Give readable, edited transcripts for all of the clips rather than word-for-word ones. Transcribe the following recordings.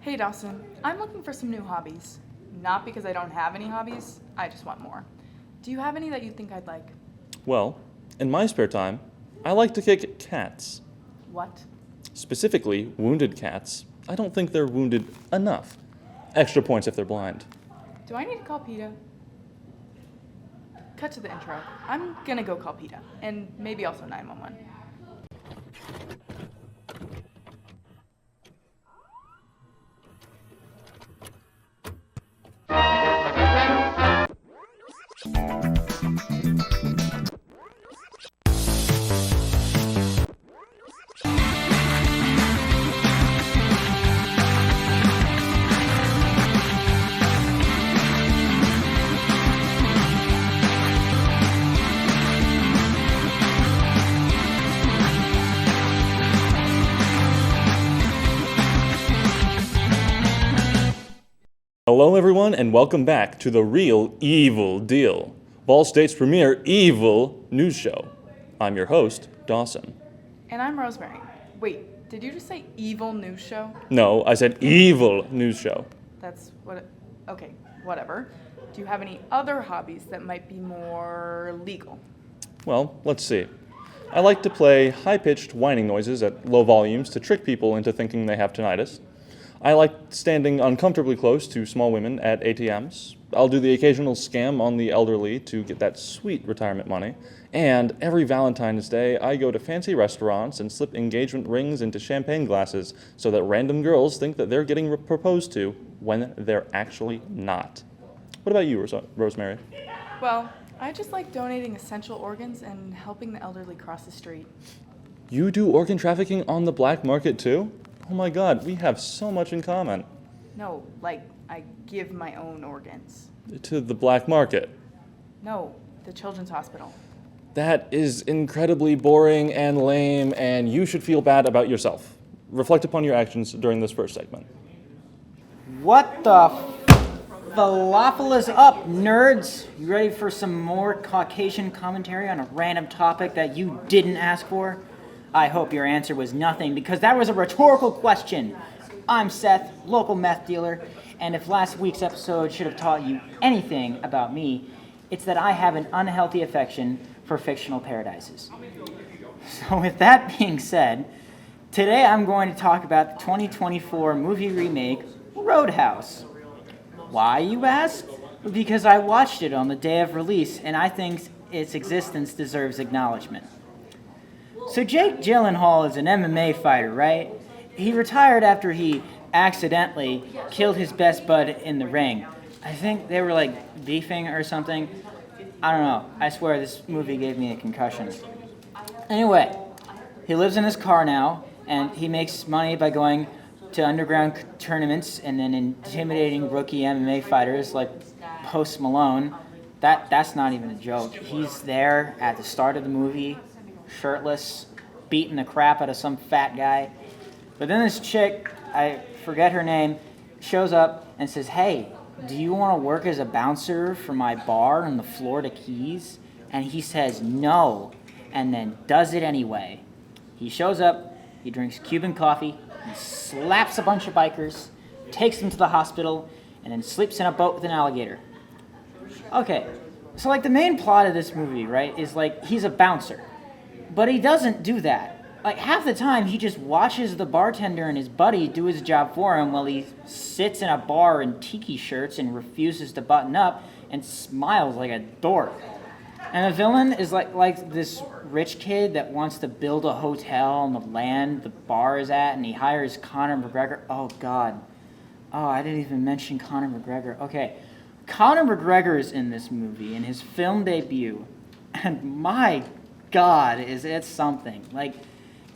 Hey Dawson, I'm looking for some new hobbies. Not because I don't have any hobbies, I just want more. Do you have any that you think I'd like? Well, in my spare time, I like to kick cats. What? Specifically, wounded cats. I don't think they're wounded enough. Extra points if they're blind. Do I need to call PETA? Cut to the intro. I'm gonna go call PETA, and maybe also 911. Hello, everyone, and welcome back to The Real Evil Deal, Ball State's premier evil news show. I'm your host, Dawson. And I'm Rosemary. Wait, did you just say evil news show? No, I said evil news show. That's what okay, whatever. Do you have any other hobbies that might be more legal? Well, let's see. I like to play high-pitched whining noises at low volumes to trick people into thinking they have tinnitus. I like standing uncomfortably close to small women at ATMs. I'll do the occasional scam on the elderly to get that sweet retirement money. And every Valentine's Day, I go to fancy restaurants and slip engagement rings into champagne glasses so that random girls think that they're getting proposed to when they're actually not. What about you, Rosemary? Well, I just like donating essential organs and helping the elderly cross the street. You do organ trafficking on the black market too? Oh my God, we have so much in common. No, like, I give my own organs. To the black market. No, the children's hospital. That is incredibly boring and lame, and you should feel bad about yourself. Reflect upon your actions during this first segment. What the falafel is up, nerds? You ready for some more Caucasian commentary on a random topic that you didn't ask for? I hope your answer was nothing, because that was a rhetorical question. I'm Seth, local meth dealer, and if last week's episode should have taught you anything about me, it's that I have an unhealthy affection for fictional paradises. So with that being said, today I'm going to talk about the 2024 movie remake, Roadhouse. Why, you ask? Because I watched it on the day of release, and I think its existence deserves acknowledgement. So Jake Gyllenhaal is an MMA fighter, right? He retired after he accidentally killed his best bud in the ring. I think they were like beefing or something. I don't know. I swear this movie gave me a concussion. Anyway, he lives in his car now, and he makes money by going to underground tournaments and then intimidating rookie MMA fighters like Post Malone. That's not even a joke. He's there at the start of the movie, shirtless, beating the crap out of some fat guy. But then this chick, I forget her name, shows up and says, "Hey, do you want to work as a bouncer for my bar in the Florida Keys?" And he says no, and then does it anyway. He shows up, he drinks Cuban coffee, he slaps a bunch of bikers, takes them to the hospital, and then sleeps in a boat with an alligator. Okay, so like the main plot of this movie, right, is like he's a bouncer. But he doesn't do that. Like half the time, he just watches the bartender and his buddy do his job for him while he sits in a bar in tiki shirts and refuses to button up and smiles like a dork. And the villain is like this rich kid that wants to build a hotel on the land the bar is at, and he hires Conor McGregor. Oh, God. Oh, I didn't even mention Conor McGregor. Okay. Conor McGregor is in this movie in his film debut, and my God, is it something. Like,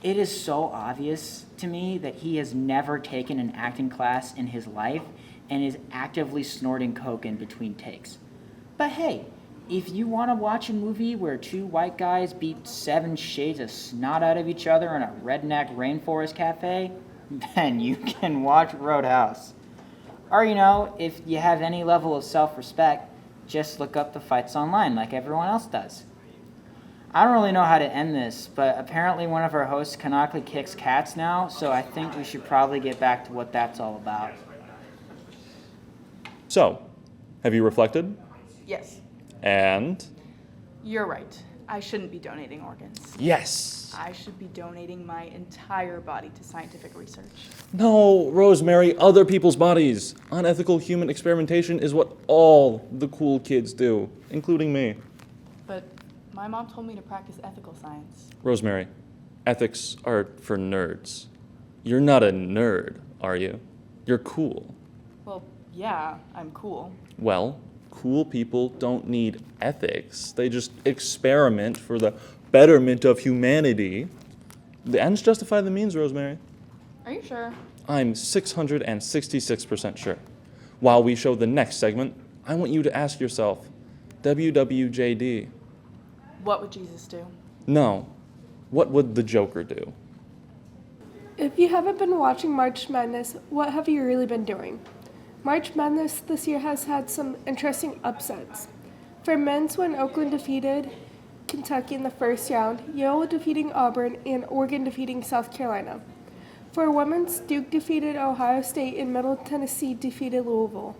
it is so obvious to me that he has never taken an acting class in his life and is actively snorting coke in between takes. But hey, if you want to watch a movie where two white guys beat 7 shades of snot out of each other in a redneck rainforest cafe, then you can watch Roadhouse. Or, if you have any level of self-respect, just look up the fights online like everyone else does. I don't really know how to end this, but apparently one of our hosts canonically kicks cats now, so I think we should probably get back to what that's all about. So, have you reflected? Yes, And you're right. I shouldn't be donating organs. yes. I should be donating my entire body to scientific research. No, Rosemary, other people's bodies. Unethical human experimentation is what all the cool kids do, including me. But my mom told me to practice ethical science. Rosemary, ethics are for nerds. You're not a nerd, are you? You're cool. Well, yeah, I'm cool. Well, cool people don't need ethics. They just experiment for the betterment of humanity. The ends justify the means, Rosemary. Are you sure? I'm 666% sure. While we show the next segment, I want you to ask yourself, WWJD. What would Jesus do? No. What would the Joker do? If you haven't been watching March Madness, what have you really been doing? March Madness this year has had some interesting upsets. For men's, when Oakland defeated Kentucky in the first round, Yale defeating Auburn, and Oregon defeating South Carolina. For women's, Duke defeated Ohio State and Middle Tennessee defeated Louisville.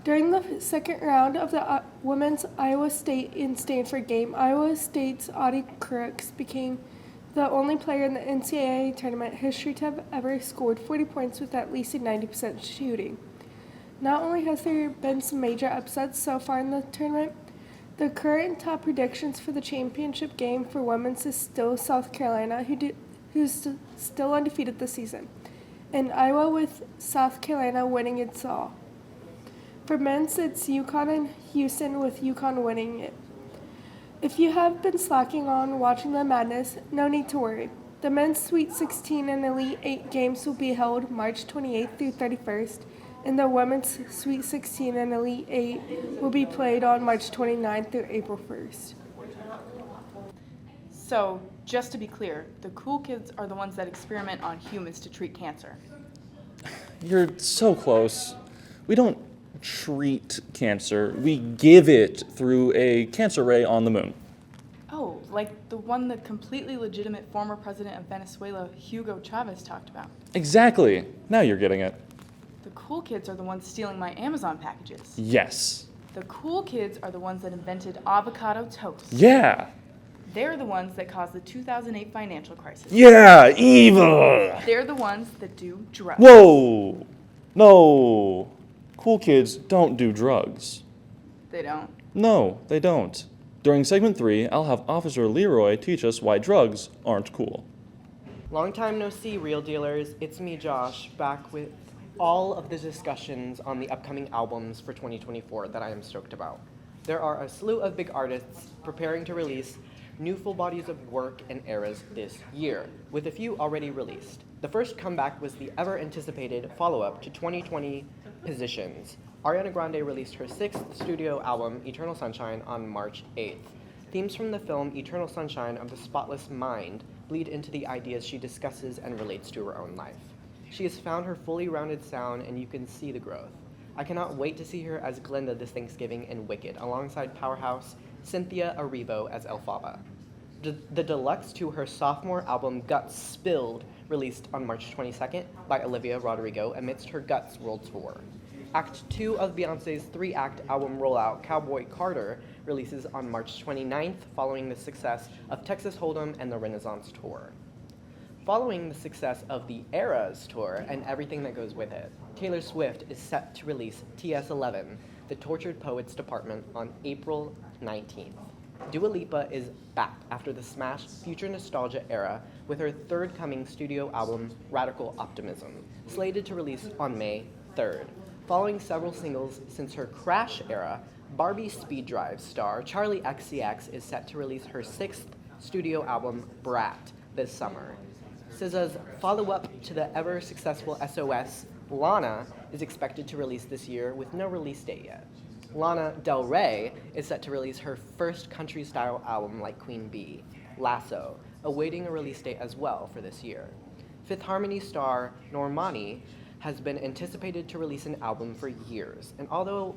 During the second round of the women's Iowa State and Stanford game, Iowa State's Audie Crooks became the only player in the NCAA tournament history to have ever scored 40 points with at least a 90% shooting. Not only has there been some major upsets so far in the tournament, the current top predictions for the championship game for women's is still South Carolina, who's still undefeated this season, and Iowa with South Carolina winning it all. For men's, it's UConn and Houston with UConn winning it. If you have been slacking on watching the madness, no need to worry. The men's Sweet 16 and Elite 8 games will be held March 28th through 31st, and the women's Sweet 16 and Elite 8 will be played on March 29th through April 1st. So, just to be clear, the cool kids are the ones that experiment on humans to treat cancer. You're so close. We don't treat cancer, we give it through a cancer ray on the moon. Oh, like the one the completely legitimate former president of Venezuela, Hugo Chavez, talked about. Exactly. Now you're getting it. The cool kids are the ones stealing my Amazon packages. Yes. The cool kids are the ones that invented avocado toast. Yeah. They're the ones that caused the 2008 financial crisis. Yeah, evil. They're the ones that do drugs. Whoa. No. Cool kids don't do drugs. They don't. No, they don't. During segment 3, I'll have Officer Leroy teach us why drugs aren't cool. Long time no see, real dealers. It's me, Josh, back with all of the discussions on the upcoming albums for 2024 that I am stoked about. There are a slew of big artists preparing to release new full bodies of work and eras this year, with a few already released. The first comeback was the ever-anticipated follow-up to 2020 Positions. Ariana Grande released her 6th studio album, Eternal Sunshine, on March 8th. Themes from the film Eternal Sunshine of the Spotless Mind bleed into the ideas she discusses and relates to her own life. She has found her fully rounded sound, and you can see the growth. I cannot wait to see her as Glinda this Thanksgiving in Wicked, alongside powerhouse Cynthia Erivo as Elphaba. The deluxe to her sophomore album, Guts Spilled, released on March 22nd by Olivia Rodrigo amidst her Guts World Tour. Act 2 of Beyoncé's 3-act album rollout, Cowboy Carter, releases on March 29th following the success of Texas Hold'em and the Renaissance Tour. Following the success of the Eras Tour and everything that goes with it, Taylor Swift is set to release TS11, The Tortured Poets Department, on April 19th. Dua Lipa is back after the smash future nostalgia era with her third coming studio album, Radical Optimism, slated to release on May 3rd. Following several singles since her Crash era, Barbie Speed Drive star Charli XCX is set to release her 6th studio album, Brat, this summer. SZA's follow-up to the ever-successful SOS, Lana, is expected to release this year with no release date yet. Lana Del Rey is set to release her first country-style album like Queen Bee, Lasso, awaiting a release date as well for this year. Fifth Harmony star Normani has been anticipated to release an album for years, and although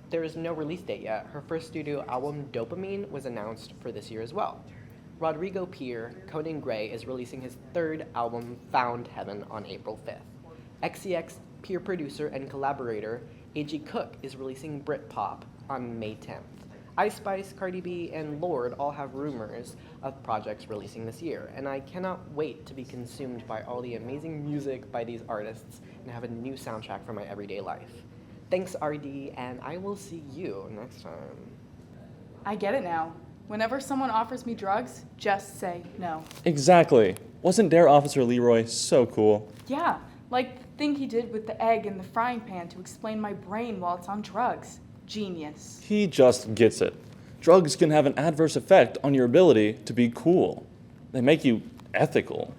there is no release date yet, her first studio album, Dopamine, was announced for this year as well. Rodrigo Peer, Conan Gray, is releasing his third album, Found Heaven, on April 5th. XCX peer producer and collaborator A.G. Cook is releasing Britpop on May 10th. Ice Spice, Cardi B, and Lorde all have rumors of projects releasing this year, and I cannot wait to be consumed by all the amazing music by these artists and have a new soundtrack for my everyday life. Thanks, RD, and I will see you next time. I get it now. Whenever someone offers me drugs, just say no. Exactly. Wasn't Dare Officer Leroy so cool? Yeah, like the thing he did with the egg in the frying pan to explain my brain while it's on drugs. Genius. He just gets it. Drugs can have an adverse effect on your ability to be cool. They make you ethical.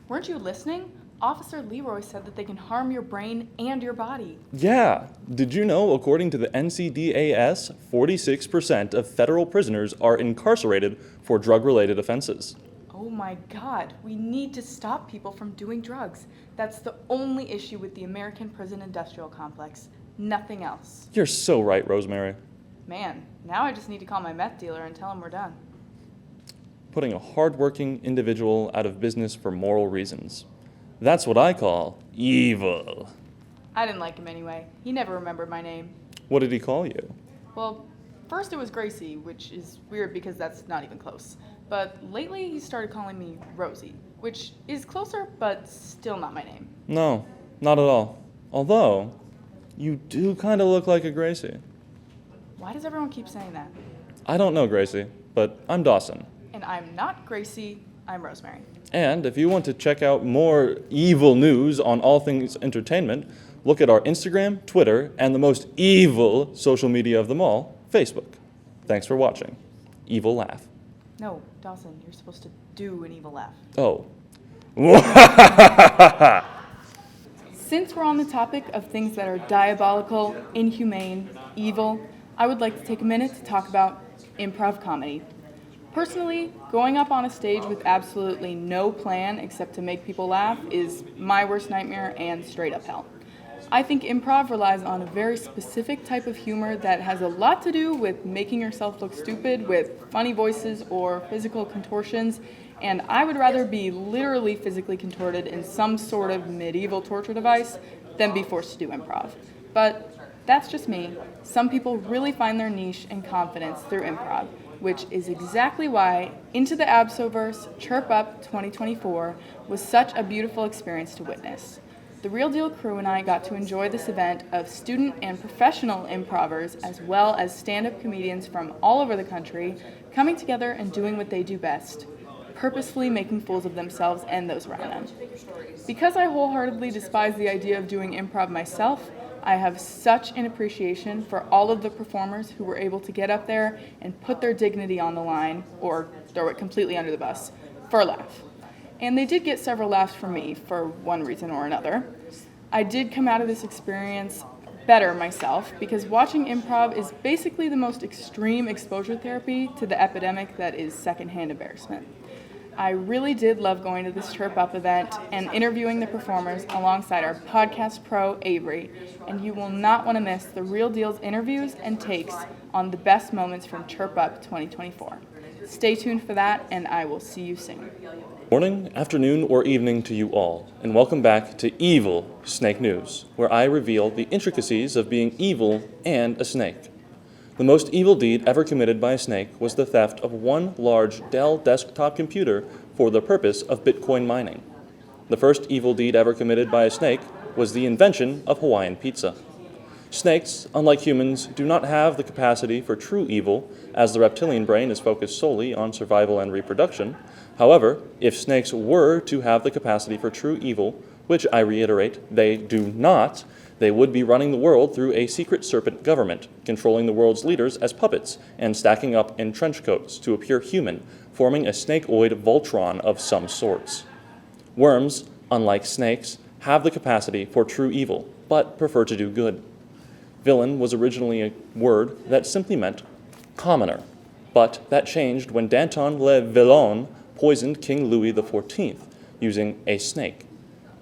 Weren't you listening? Officer Leroy said that they can harm your brain and your body. Yeah. Did you know, according to the NCDAS, 46% of federal prisoners are incarcerated for drug-related offenses? Oh my God, we need to stop people from doing drugs. That's the only issue with the American prison industrial complex. Nothing else. You're so right, Rosemary. Man, now I just need to call my meth dealer and tell him we're done. Putting a hardworking individual out of business for moral reasons. That's what I call evil. I didn't like him anyway. He never remembered my name. What did he call you? Well, first it was Gracie, which is weird because that's not even close. But lately he started calling me Rosie, which is closer, but still not my name. No, not at all. Although, you do kind of look like a Gracie. Why does everyone keep saying that? I don't know Gracie, but I'm Dawson. And I'm not Gracie, I'm Rosemary. And if you want to check out more evil news on all things entertainment, look at our Instagram, Twitter, and the most evil social media of them all, Facebook. Thanks for watching. Evil laugh. No, Dawson, you're supposed to do an evil laugh. Oh. Since we're on the topic of things that are diabolical, inhumane, evil, I would like to take a minute to talk about improv comedy. Personally, going up on a stage with absolutely no plan except to make people laugh is my worst nightmare and straight up hell. I think improv relies on a very specific type of humor that has a lot to do with making yourself look stupid with funny voices or physical contortions, and I would rather be literally physically contorted in some sort of medieval torture device than be forced to do improv. But that's just me. Some people really find their niche and confidence through improv, which is exactly why Into the Absoverse Chirp Up 2024 was such a beautiful experience to witness. The Real Deal crew and I got to enjoy this event of student and professional improvers as well as stand-up comedians from all over the country coming together and doing what they do best, purposefully making fools of themselves and those around them. Because I wholeheartedly despise the idea of doing improv myself, I have such an appreciation for all of the performers who were able to get up there and put their dignity on the line, or throw it completely under the bus, for a laugh. And they did get several laughs from me, for one reason or another. I did come out of this experience better myself, because watching improv is basically the most extreme exposure therapy to the epidemic that is secondhand embarrassment. I really did love going to this Chirp Up event and interviewing the performers alongside our podcast pro, Avery, and you will not want to miss the Real Deal's interviews and takes on the best moments from Chirp Up 2024. Stay tuned for that, and I will see you soon. Morning, afternoon, or evening to you all, and welcome back to Evil Snake News, where I reveal the intricacies of being evil and a snake. The most evil deed ever committed by a snake was the theft of one large Dell desktop computer for the purpose of Bitcoin mining. The first evil deed ever committed by a snake was the invention of Hawaiian pizza. Snakes, unlike humans, do not have the capacity for true evil, as the reptilian brain is focused solely on survival and reproduction. However, if snakes were to have the capacity for true evil, which I reiterate, they do not, they would be running the world through a secret serpent government, controlling the world's leaders as puppets and stacking up in trench coats to appear human, forming a snakeoid Voltron of some sorts. Worms, unlike snakes, have the capacity for true evil, but prefer to do good. Villain was originally a word that simply meant commoner, but that changed when Danton le Villain poisoned King Louis XIV using a snake.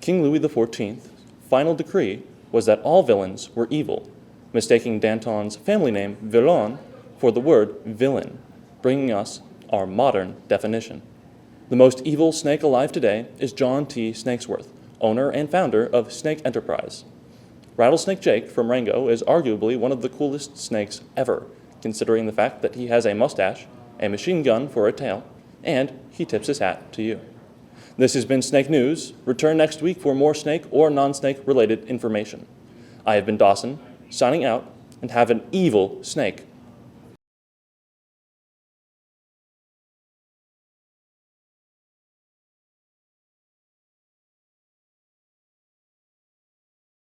King Louis XIV's final decree was that all villains were evil, mistaking Danton's family name Villon for the word villain, bringing us our modern definition. The most evil snake alive today is John T. Snakesworth, owner and founder of Snake Enterprise. Rattlesnake Jake from Rango is arguably one of the coolest snakes ever, considering the fact that he has a mustache, a machine gun for a tail, and he tips his hat to you. This has been Snake News. Return next week for more snake or non-snake related information. I have been Dawson, signing out, and have an evil snake